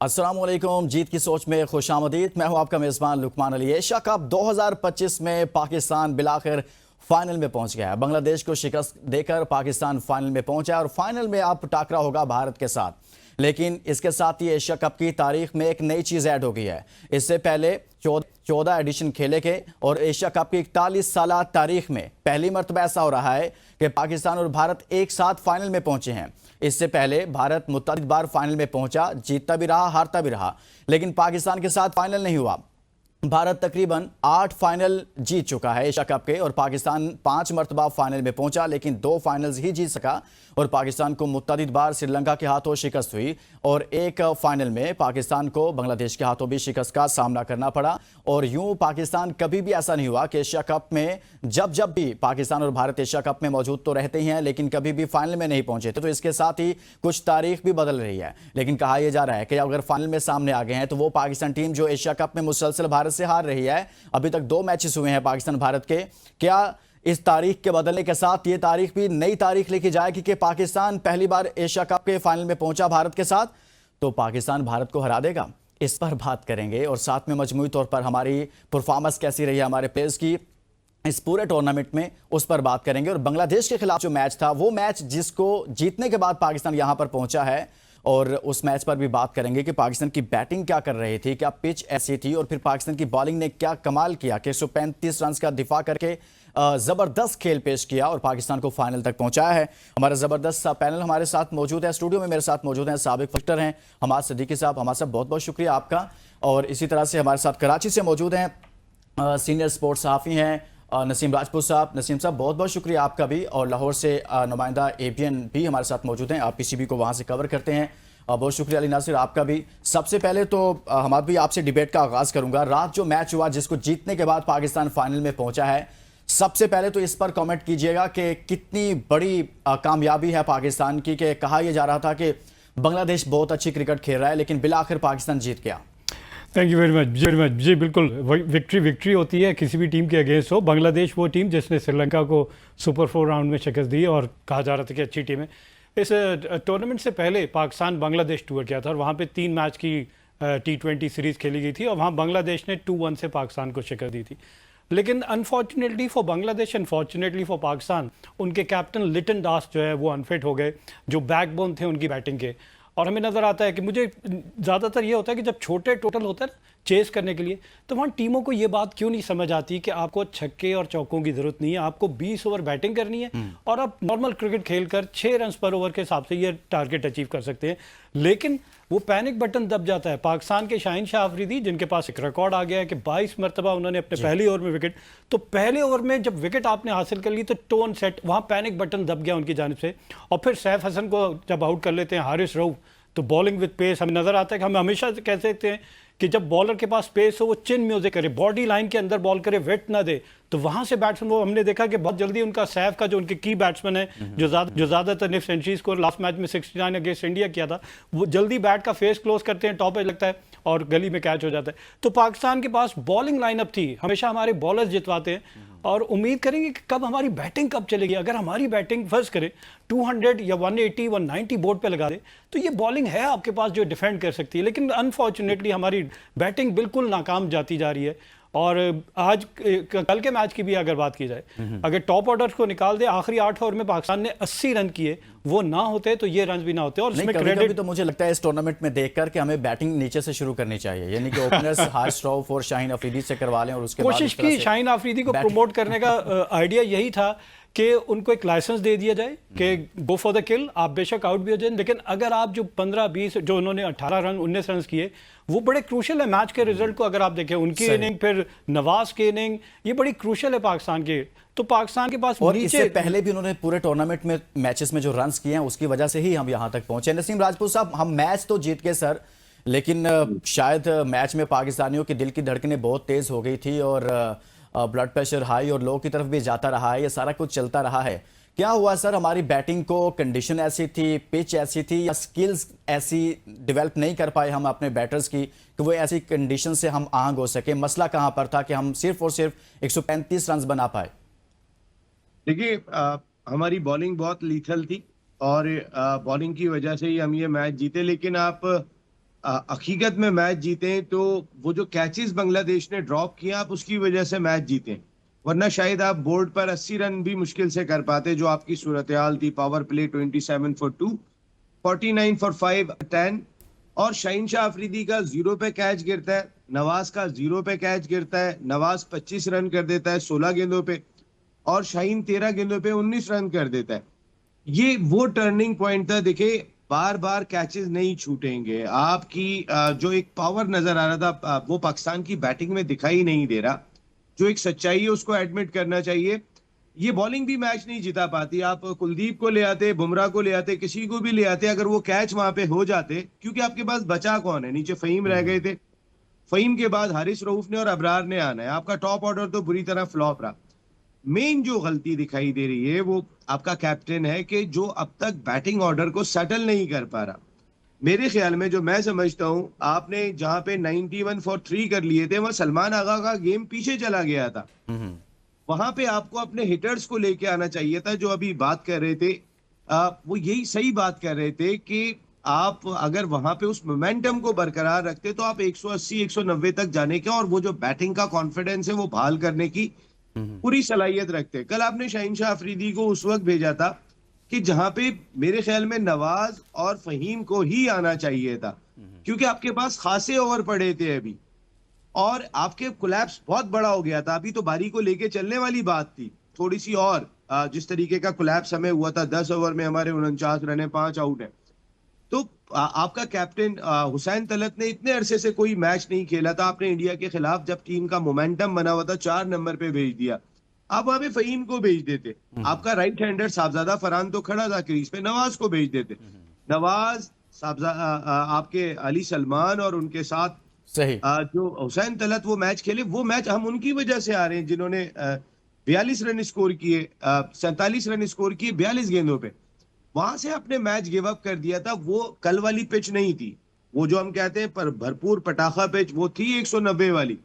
अस्सलाम वालेकुम। जीत की सोच में खुशामदीद। मैं हूं आपका मेज़बान लुकमान अली। एशिया कप 2025 में पाकिस्तान बिलाखिर फाइनल में पहुंच गया है। बांग्लादेश को शिकस्त देकर पाकिस्तान फाइनल में पहुंचा और फाइनल में अब टाकरा होगा भारत के साथ। लेकिन इसके साथ ही एशिया कप की तारीख में एक नई चीज ऐड हो गई है। इससे पहले 14 एडिशन खेले गए और एशिया कप की 41 साल तारीख में पहली मर्तबा ऐसा हो रहा है कि पाकिस्तान और भारत एक साथ फाइनल में पहुंचे हैं। इससे पहले भारत मुतअद्दिद बार फाइनल में पहुंचा, जीतता भी रहा, हारता भी रहा, लेकिन पाकिस्तान के साथ फाइनल नहीं हुआ। भारत तकरीबन 8 फाइनल जीत चुका है एशिया कप के और पाकिस्तान 5 मरतबा फाइनल में पहुंचा, लेकिन 2 फाइनल्स ही जीत सका और पाकिस्तान को मुतअद्दिद बार श्रीलंका के हाथों शिकस्त हुई और एक फाइनल में पाकिस्तान को बांग्लादेश के हाथों भी शिकस्त का सामना करना पड़ा। और यूं पाकिस्तान कभी भी ऐसा नहीं हुआ कि एशिया कप में जब भी पाकिस्तान और भारत एशिया कप में मौजूद तो रहते ही हैं, लेकिन कभी भी फाइनल में नहीं पहुंचे थे। तो इसके साथ ही कुछ तारीख भी बदल रही है, लेकिन कहा यह जा रहा है कि अगर फाइनल में सामने आ गए हैं तो वो पाकिस्तान टीम जो एशिया कप में मुसलसल भारत से हार रही है, अभी तक 2 मैचेस हुए हैं पाकिस्तान भारत के, क्या इस तारीख के बदलने के साथ ये तारीख भी नई तारीख लेके जाएगी कि पाकिस्तान पहली बार एशिया कप के फाइनल में पहुंचा भारत के साथ, तो पाकिस्तान भारत को हरा देगा? इस पर बात करेंगे और साथ में मजमूई तौर पर हमारी परफॉर्मेंस कैसी रही है हमारे प्लेयर्स की इस पूरे टूर्नामेंट में, उस पर बात करेंगे। और बांग्लादेश के खिलाफ जो मैच था, वो मैच जिसको जीतने के बाद पाकिस्तान यहां पर पहुंचा है, और उस मैच पर भी बात करेंगे कि पाकिस्तान की बैटिंग क्या कर रही थी, क्या पिच ऐसी थी, और फिर पाकिस्तान की बॉलिंग ने क्या कमाल किया कि 135 रन का दिफा करके जबरदस्त खेल पेश किया और पाकिस्तान को फाइनल तक पहुंचाया है। हमारा जबरदस्त पैनल हमारे साथ मौजूद है। स्टूडियो में मेरे साथ मौजूद हैं साबिक फैक्टर हैं हमाद सिद्दीकी साहब। हमाद साहब बहुत बहुत शुक्रिया आपका। और इसी तरह से हमारे साथ कराची से मौजूद हैं सीनियर स्पोर्ट्स सहाफ़ी हैं नसीम राजपूत साहब। नसीम साहब बहुत बहुत शुक्रिया आपका भी। और लाहौर से नुमाइंदा ABN भी हमारे साथ मौजूद हैं, आप PCB को वहाँ से कवर करते हैं, बहुत शुक्रिया। अली नासिर आपका भी। सबसे पहले तो हमाद भी आपसे डिबेट का आगाज़ करूंगा। रात जो मैच हुआ जिसको जीतने के बाद पाकिस्तान फाइनल में पहुंचा है, सबसे पहले तो इस पर कमेंट कीजिएगा कि कितनी बड़ी कामयाबी है पाकिस्तान की, कि कहा यह जा रहा था कि बांग्लादेश बहुत अच्छी क्रिकेट खेल रहा है लेकिन बिलाखिर पाकिस्तान जीत गया। थैंक यू वेरी मच जी। बिल्कुल विक्ट्री होती है किसी भी टीम के अगेंस्ट हो। बांग्लादेश वो टीम जिसने श्रीलंका को सुपर 4 राउंड में शिकस्त दी और कहा जा रहा था कि अच्छी टीम है। इस टूर्नामेंट से पहले पाकिस्तान बांग्लादेश टूर किया था और वहाँ पे 3 मैच की T20 सीरीज़ खेली गई थी और वहाँ बांग्लादेश ने 2-1 से पाकिस्तान को शिकस्त दी थी। लेकिन unfortunately for Bangladesh and fortunately for Pakistan, उनके कैप्टन लिटन दास जो है वो अनफिट हो गए, जो बैकबोन थे उनकी बैटिंग के। और हमें नज़र आता है कि मुझे ज़्यादातर ये होता है कि जब छोटे टोटल होता है ना चेस करने के लिए, तो वहाँ टीमों को ये बात क्यों नहीं समझ आती कि आपको छक्के और चौकों की ज़रूरत नहीं है, आपको 20 ओवर बैटिंग करनी है और आप नॉर्मल क्रिकेट खेलकर 6 रन पर ओवर के हिसाब से ये टारगेट अचीव कर सकते हैं। लेकिन वो पैनिक बटन दब जाता है। पाकिस्तान के शाहीन शाह अफरीदी, जिनके पास एक रिकॉर्ड आ गया है कि 22 मरतबा उन्होंने अपने पहले ओवर में विकेट, तो पहले ओवर में जब विकेट आपने हासिल कर ली तो टोन सेट, वहाँ पैनिक बटन दब गया उनकी जानिब से। और फिर सैफ हसन को जब आउट कर लेते हैं हारिस रऊफ, तो बॉलिंग विद पेस हमें नज़र आता है कि हम हमेशा कह सकते हैं कि जब बॉलर के पास पेस हो वो चिन म्यूजिक करे, बॉडी लाइन के अंदर बॉल करे, वेट ना दे, तो वहां से बैट्समैन वो हमने देखा कि बहुत जल्दी उनका सैफ का जो उनके की बैट्समैन है जो ज़्यादातर ने सेंचुरी स्कोर लास्ट मैच में 69 अगेंस्ट इंडिया किया था, वो जल्दी बैट का फेस क्लोज करते हैं, टॉप एज लगता है और गली में कैच हो जाता है। तो पाकिस्तान के पास बॉलिंग लाइनअप थी, हमेशा हमारे बॉलर्स जितवाते हैं और उम्मीद करेंगे कि कब हमारी बैटिंग कब चलेगी। अगर हमारी बैटिंग फर्ज करे 200 या 180 190 बोर्ड पे लगा दे तो ये बॉलिंग है आपके पास जो डिफेंड कर सकती है। लेकिन अनफॉर्चुनेटली हमारी बैटिंग बिल्कुल नाकाम जाती जा रही है। और आज कल के मैच की भी अगर बात की जाए, अगर टॉप ऑर्डर को निकाल दे, आखिरी 8 ओवर में पाकिस्तान ने 80 रन किए, वो ना होते तो ये रन भी ना होते। और इसमें क्रेडिट तो मुझे लगता है इस टूर्नामेंट में देखकर कि हमें बैटिंग नीचे से शुरू करनी चाहिए, यानी कि ओपनर्स हारिस रऊफ और शाहीन अफरीदी से करवा लें और उसके बाद कोशिश की। शाहीन अफरीदी को प्रमोट करने का आइडिया यही था कि उनको एक लाइसेंस दे दिया जाए कि गो फॉर द किल, आप बेशक आउट भी हो जाए, लेकिन अगर आप जो 15-20 जो उन्होंने 18 रन 19 रन किए वो बड़े क्रूशल है मैच के रिजल्ट को। अगर आप देखें उनकी इनिंग, फिर नवाज की इनिंग, ये बड़ी क्रूशल है पाकिस्तान के। तो पाकिस्तान के पास और इससे पहले भी उन्होंने पूरे टूर्नामेंट में मैचेस में जो रन्स किए हैं उसकी वजह से ही हम यहां तक पहुंचे। नसीम राजपूत साहब, हम मैच तो जीत गए सर, लेकिन शायद मैच में पाकिस्तानियों की दिल की धड़कनें बहुत तेज हो गई थी और ब्लड प्रेशर हाई और लो की तरफ भी जाता रहा है, ये सारा कुछ चलता रहा है। क्या हुआ सर, हमारी बैटिंग को कंडीशन ऐसी थी, पिच ऐसी थी, या स्किल्स ऐसी डेवलप नहीं कर पाए हम अपने बैटर्स की कि वो ऐसी कंडीशन से हम आग हो सके? मसला कहां पर था कि हम सिर्फ और सिर्फ 135 रन बना पाए? देखिए, हमारी बॉलिंग बहुत लीथल थी और बॉलिंग की वजह से ही हम ये मैच जीते। लेकिन आप हकीकत में मैच जीते हैं तो वो जो कैचेस बांग्लादेश ने ड्रॉप किए आप उसकी वजह से मैच जीते हैं, वरना शायद आप बोर्ड पर 80 रन भी मुश्किल से कर पाते जो आपकी सूरत हाल थी। Power play 27 for 2, 49 for 5, 10। और शाहीन शाह अफरीदी का 0 पे कैच गिरता है, नवाज का 0 पे कैच गिरता है, नवाज 25 रन कर देता है 16 गेंदों पे, और शाहीन 13 गेंदों पे 19 रन कर देता है। ये वो टर्निंग पॉइंट था। देखिए, बार बार कैचेस नहीं छूटेंगे। आपकी जो एक पावर नजर आ रहा था वो पाकिस्तान की बैटिंग में दिखाई नहीं दे रहा। जो एक सच्चाई है उसको एडमिट करना चाहिए। ये बॉलिंग भी मैच नहीं जिता पाती। आप कुलदीप को ले आते, बुमराह को ले आते, किसी को भी ले आते, अगर वो कैच वहां पे हो जाते, क्योंकि आपके पास बचा कौन है? नीचे फहीम रह गए थे। फहीम के बाद हारिस रऊफ ने और अबरार ने आना है। आपका टॉप ऑर्डर तो बुरी तरह फ्लॉप रहा। मेन जो गलती दिखाई दे रही है वो आपका कैप्टन है कि जो अब तक बैटिंग ऑर्डर को सेटल नहीं कर पा रहा। मेरे ख्याल में जो मैं समझता हूं, आपने जहां पे 91 फॉर 3 कर लिए थे वहां सलमान आगा का गेम पीछे चला गया था। वहां पे आपको अपने हिटर्स को लेके आना चाहिए था। जो अभी बात कर रहे थे वो यही सही बात कर रहे थे कि आप अगर वहां पे उस मोमेंटम को बरकरार रखते तो आप 180 190 तक जाने के और वो जो बैटिंग का कॉन्फिडेंस है वो बहाल करने की पूरी सलाहियत रखते। कल आपने शाहीन शाह अफरीदी को उस वक्त भेजा था कि जहां पे मेरे ख्याल में नवाज और फहीम को ही आना चाहिए था, क्योंकि आपके पास खासे ओवर पड़े थे अभी और आपके कोलैप्स बहुत बड़ा हो गया था। अभी तो बारी को लेके चलने वाली बात थी थोड़ी सी और। जिस तरीके का कोलैप्स हमें हुआ था, 10 ओवर में हमारे 49 रन है, 5 आउट है। तो आपका कैप्टन हुसैन तलत ने इतने अरसे से कोई मैच नहीं खेला था। आपने इंडिया के खिलाफ जब टीम का मोमेंटम बना हुआ था 4 नंबर पे भेज दिया। आप वहां पे फहीम को भेज देते। आपका राइट हैंडर साहबजादा फरहान तो खड़ा था क्रीज पे, नवाज को भेज देते। नवाज आपके अली सलमान और उनके साथ सही जो हुसैन तलत वो मैच खेले, वो मैच हम उनकी वजह से आ रहे हैं जिन्होंने 42 रन स्कोर किए, 47 रन स्कोर किए 42 गेंदों पे। वहां से आपने मैच गिव अप कर दिया था। वो कल वाली पिच नहीं थी, वो जो हम कहते हैं पर भरपूर पटाखा पिच, वो थी 190 वाली।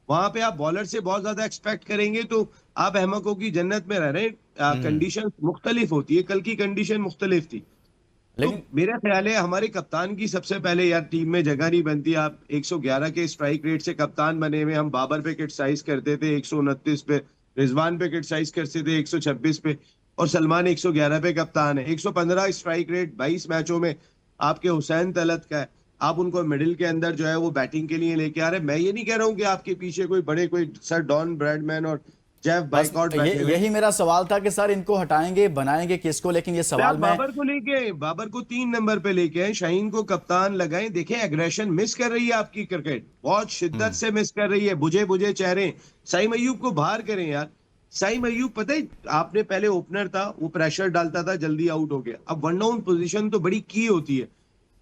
वहां पे आप बॉलर से बहुत ज्यादा एक्सपेक्ट करेंगे तो आप अहमकों की जन्नत में रह रहे हैं। कंडीशन मुख्तलिफ होती है, कल की कंडीशन मुख्तलिफ थी। तो लेकिन मेरा ख्याल है हमारे कप्तान की सबसे पहले यार टीम में जगह नहीं बनती। आप 111 के स्ट्राइक रेट से कप्तान बने हुए। हम बाबर पे क्रिटिसाइज करते थे 129 पे, रिजवान पे क्रिटिसाइज करते थे 126 पे, और सलमान 111 पे कप्तान है। 115 स्ट्राइक रेट 22 मैचों में आपके हुसैन तलत का है। आप उनको मिडिल के अंदर जो है वो बैटिंग के लिए लेके आ रहे हैं। मैं ये नहीं कह रहा हूँ कि आपके पीछे कोई बड़े कोई सर डॉन ब्रैडमैन और जेफ बस बाइकआउट बैठे हुए। यही मेरा सवाल था कि सर इनको हटाएंगे, बनाएंगे किसको, लेकिन ये सवाल आप में बाबर को लेके आए, बाबर को 3 नंबर पे लेके आए, शाहीन को कप्तान लगाएं। देखें एग्रेशन मिस कर रही है आपकी क्रिकेट, बहुत शिद्दत से मिस कर रही है। बुझे बुझे चेहरे, साइम अयूब को बाहर करें यार। साइम अयूब पता है आपने पहले ओपनर था, वो प्रेशर डालता था, जल्दी आउट हो गया। अब वन डाउन पोजीशन तो बड़ी की होती है,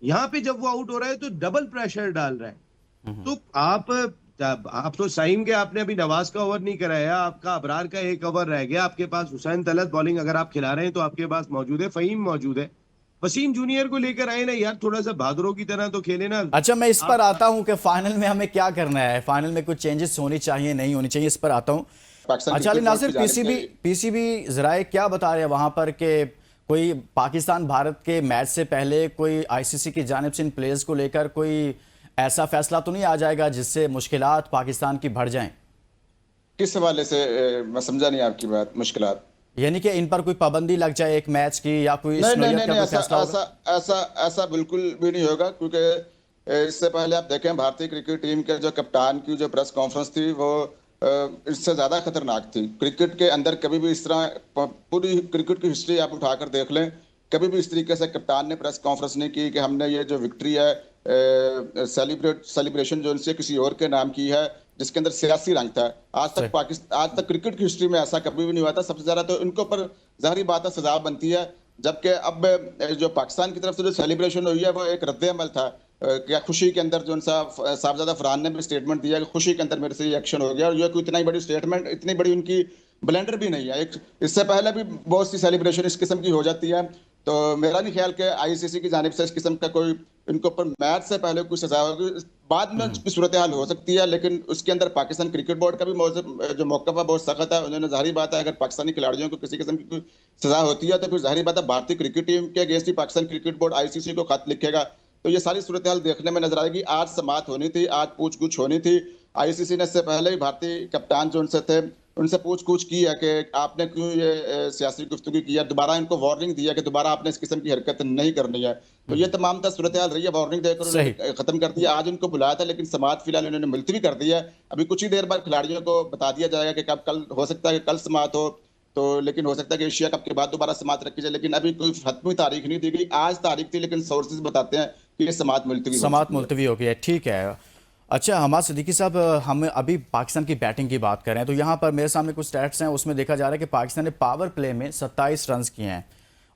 यहाँ पे जब वो आउट हो रहा है तो डबल प्रेशर डाल रहा है। तो आप तो साइम के आपने अभी नवाज का ओवर नहीं कराया, आपका अबरार का एक ओवर रह गया। आपके पास हुसैन तलत बॉलिंग अगर आप खिला रहे हैं तो आपके पास मौजूद है, फहीम मौजूद है। वसीम जूनियर को लेकर आए ना यार, थोड़ा सा बहादुरों की तरह तो खेले ना। अच्छा, मैं इस पर आता हूं कि फाइनल में हमें क्या करना है, फाइनल में कुछ चेंजेस होनी चाहिए नहीं होनी चाहिए, इस पर आता हूं। अच्छा अली नासिर, पीसीबी जराए क्या बता रहे हैं वहां पर कि कोई पाकिस्तान भारत के मैच से पहले कोई आईसीसी की जानिब से इन प्लेयर्स को लेकर कोई ऐसा फैसला तो नहीं आ जाएगा जिससे मुश्किलात पाकिस्तान की बढ़ जाएं? किस हवाले से? मैं समझा नहीं आपकी बात। मुश्किलात यानी कि इन पर कोई पाबंदी लग जाए एक मैच की, या कोई ऐसा बिल्कुल भी नहीं होगा, क्योंकि इससे पहले आप देखें भारतीय क्रिकेट टीम के जो कप्तान की जो प्रेस कॉन्फ्रेंस थी वो इससे ज्यादा खतरनाक थी। क्रिकेट के अंदर कभी भी इस तरह, पूरी क्रिकेट की हिस्ट्री आप उठाकर देख लें, कभी भी इस तरीके से कप्तान ने प्रेस कॉन्फ्रेंस नहीं की कि हमने ये जो विक्ट्री है सेलिब्रेशन जो उनसे किसी और के नाम की है, जिसके अंदर सियासी रंग था। आज तक क्रिकेट की हिस्ट्री में ऐसा कभी भी नहीं हुआ था। सबसे ज्यादा तो इनको पर जाहिर बात है सजा बनती है, जबकि अब जो पाकिस्तान की तरफ से जो सेलिब्रेशन हुई है वो एक रद्द अमल था। क्या खुशी के अंदर जो साहबजादा फरहान ने भी स्टेटमेंट दिया कि खुशी के अंदर मेरे से ये एक्शन हो गया, और ये कोई इतनी बड़ी स्टेटमेंट, इतनी बड़ी उनकी ब्लेंडर भी नहीं है। इससे पहले भी बहुत सी सेलिब्रेशन इस किस्म की हो जाती है। तो मेरा नहीं ख्याल कि आईसीसी की जानिब से इस किस्म का कोई इनको पर मैच से पहले कोई सजा होगी। बाद में उसकी सूरत हाल हो सकती है, लेकिन उसके अंदर पाकिस्तान क्रिकेट बोर्ड का भी जो मौक़िफ़ है बहुत सख्त है। उन्होंने जाहिर बात है अगर पाकिस्तानी खिलाड़ियों को किसी किस्म की कोई सजा होती है तो फिर जाहिर बात है भारतीय क्रिकेट टीम के अगेंस्ट ही पाकिस्तान क्रिकेट बोर्ड आईसीसी को खत लिखेगा। तो ये सारी सूरत हाल देखने में नजर आएगी। आज समाअत होनी थी, आज पूछ गुछ होनी थी। आईसीसी ने इससे पहले ही भारतीय कप्तान जो उनसे थे उनसे पूछ कुछ की है कि आपने क्यों ये सियासी गुफ्तगू की है, दोबारा इनको वार्निंग दी है कि दोबारा आपने इस किस्म की हरकत नहीं करनी है। तो ये तमाम सूरत हाल रही है, वार्निंग देकर उन्होंने खत्म कर दिया। आज उनको बुलाया था लेकिन समाअत फिलहाल उन्होंने मुलतवी कर दी है। अभी कुछ ही देर बाद खिलाड़ियों को बता दिया जाएगा कि कब, कल हो सकता है कि कल समाअत हो, तो लेकिन हो सकता है कि एशिया कप के बाद दोबारा समाअत रखी जाए, लेकिन अभी कोई हतमी तारीख नहीं दी गई। आज तारीख थी लेकिन सोर्सेज बताते हैं कि ये समाअत मुलतवी हो गई है। ठीक है। अच्छा हमाद सिद्दीकी साहब, हम अभी पाकिस्तान की बैटिंग की बात करें तो यहाँ पर मेरे सामने कुछ स्टैट्स हैं, उसमें देखा जा रहा है कि पाकिस्तान ने पावर प्ले में 27 रन किए हैं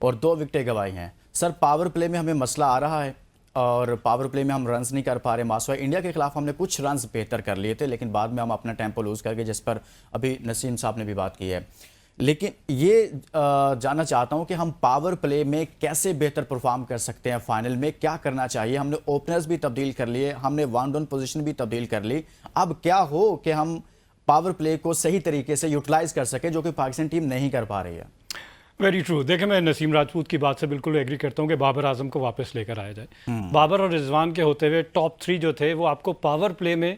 और 2 विकेटें गंवाई हैं। सर पावर प्ले में हमें मसला आ रहा है और पावर प्ले में हम रन्स नहीं कर पा रहे। मासवा इंडिया के खिलाफ हमने कुछ रन्स बेहतर कर लिए थे लेकिन बाद में हम अपना टेम्पो लूज़ करके, जिस पर अभी नसीम साहब ने भी बात की है। लेकिन ये जानना चाहता हूं कि हम पावर प्ले में कैसे बेहतर परफॉर्म कर सकते हैं, फाइनल में क्या करना चाहिए। हमने ओपनर्स भी तब्दील कर लिए, हमने वन डाउन पोजीशन भी तब्दील कर ली। अब क्या हो कि हम पावर प्ले को सही तरीके से यूटिलाइज कर सके, जो कि पाकिस्तान टीम नहीं कर पा रही है। Very true. देखिए मैं नसीम राजपूत की बात से बिल्कुल एग्री करता हूँ कि बाबर आजम को वापस लेकर आया जाए। बाबर और रिजवान के होते हुए टॉप 3 जो थे वो आपको पावर प्ले में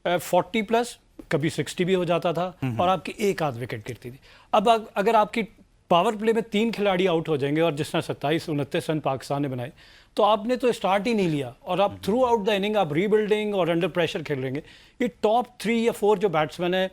40 प्लस, कभी 60 भी हो जाता था और आपकी एक आध विकेट गिरती थी। अब अगर आपकी पावर प्ले में 3 खिलाड़ी आउट हो जाएंगे और जिस तरह 27-29 रन पाकिस्तान ने बनाए तो आपने तो स्टार्ट ही नहीं लिया और आप थ्रू आउट द इनिंग आप रीबिल्डिंग और अंडर प्रेशर खेल लेंगे। ये टॉप 3 या 4 जो बैट्समैन है,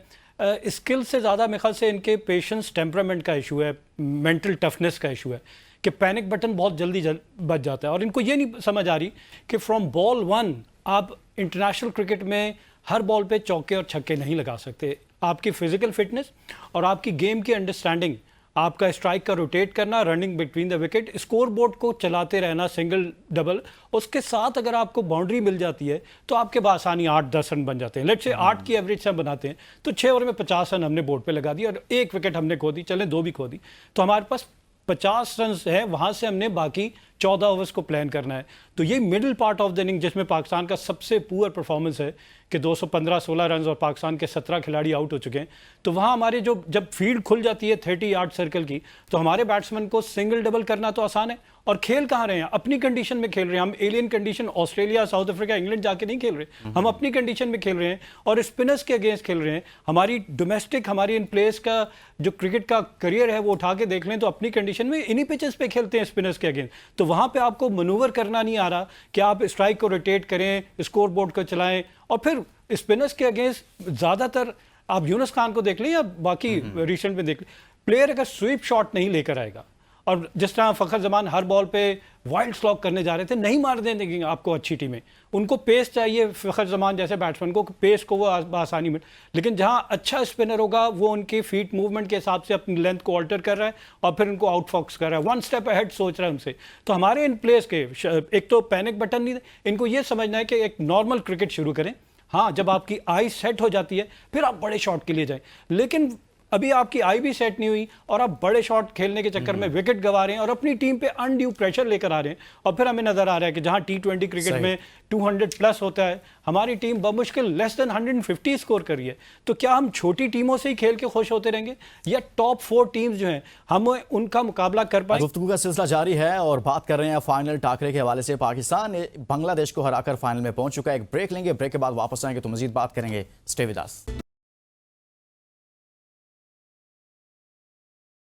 स्किल से ज़्यादा मेरे ख्याल से इनके पेशेंस, टेम्परामेंट का इशू है, मेंटल टफनेस का इशू है कि पैनिक बटन बहुत जल्दी बच जाता है। और इनको ये नहीं समझ आ रही कि फ्रॉम बॉल 1 आप इंटरनेशनल क्रिकेट में हर बॉल पे चौके और छक्के नहीं लगा सकते। आपकी फिजिकल फिटनेस और आपकी गेम की अंडरस्टैंडिंग, आपका स्ट्राइक का रोटेट करना, running between the wicket, score board को चलाते रहना, सिंगल डबल, उसके साथ अगर आपको बाउंड्री मिल जाती है तो आपके आसानी 8-10 रन बन जाते हैं। लेट्स से 8 की एवरेज से हम बनाते हैं तो 6 ओवर में 50 रन हमने बोर्ड पे लगा दिया और 1 विकेट हमने खो दी, चले 2 भी खो दी, तो हमारे पास 50 रन है। वहां से हमने बाकी 14 ओवर्स को प्लान करना है। तो ये middle part of the inning जिसमें पाकिस्तान का सबसे पुअर परफॉर्मेंस है कि 215-16 रन और पाकिस्तान के 17 खिलाड़ी आउट हो चुके हैं, तो वहाँ हमारे जब फील्ड खुल जाती है 30 यार्ड सर्कल की, तो हमारे बैट्समैन को सिंगल डबल करना तो आसान है। और खेल कहाँ रहे हैं? अपनी कंडीशन में खेल रहे हैं हम। Alien condition Australia, south Africa, England जाके नहीं खेल रहे, हम अपनी कंडीशन में खेल रहे हैं और स्पिनर्स के अगेंस्ट खेल रहे हैं। हमारी डोमेस्टिक, हमारी इन प्लेयर्स का जो क्रिकेट का करियर है वो उठा के देख लें तो अपनी कंडीशन में इन्हीं पिचेस पे खेलते हैं स्पिनर्स के अगेंस्ट। तो वहाँ पे आपको मनूवर करना नहीं आ रहा कि आप स्ट्राइक को रोटेट करें, स्कोर बोर्ड को चलाएं और फिर स्पिनर्स के अगेंस्ट ज़्यादातर आप यूनुस खान को देख लें या बाकी रिसेंट में देख लें, प्लेयर अगर स्वीप शॉट नहीं लेकर आएगा और जिस तरह फ़खर जमान हर बॉल पे वाइल्ड स्लॉग करने जा रहे थे, नहीं मार देंगे आपको अच्छी टीमें। उनको पेस चाहिए, फ़खर जमान जैसे बैट्समैन को पेस को वो आसानी में, लेकिन जहां अच्छा स्पिनर होगा वो उनके फीट मूवमेंट के हिसाब से अपनी लेंथ को ऑल्टर कर रहा है और फिर उनको आउट फॉक्स कर रहा है, 1 स्टेप अहेड सोच रहा है उनसे। तो हमारे इन प्लेयर्स के एक तो पैनिक बटन नहीं, इनको ये समझना है कि एक नॉर्मल क्रिकेट शुरू करें। हाँ, जब आपकी आई सेट हो जाती है फिर आप बड़े शॉट के लिए जाएं, लेकिन अभी आपकी आई भी सेट नहीं हुई और आप बड़े शॉट खेलने के चक्कर में विकेट गंवा रहे हैं और अपनी टीम पे अनड्यू प्रेशर लेकर आ रहे हैं। और फिर हमें नजर आ रहा है कि जहां T20 क्रिकेट में 200 प्लस होता है, हमारी टीम बमुश्किल लेस देन 150 स्कोर करी है। तो क्या हम छोटी टीमों से ही खेल के खुश होते रहेंगे या टॉप 4 टीम्स जो हैं हम उनका मुकाबला कर पाए? गुफ्तगू का सिलसिला जारी है और बात कर रहे हैं फाइनल टाकरे के हवाले से। पाकिस्तान बांग्लादेश को हराकर फाइनल में पहुंच चुका है। एक ब्रेक लेंगे, ब्रेक के बाद वापस आएंगे तो मजीद बात करेंगे। Stay with us.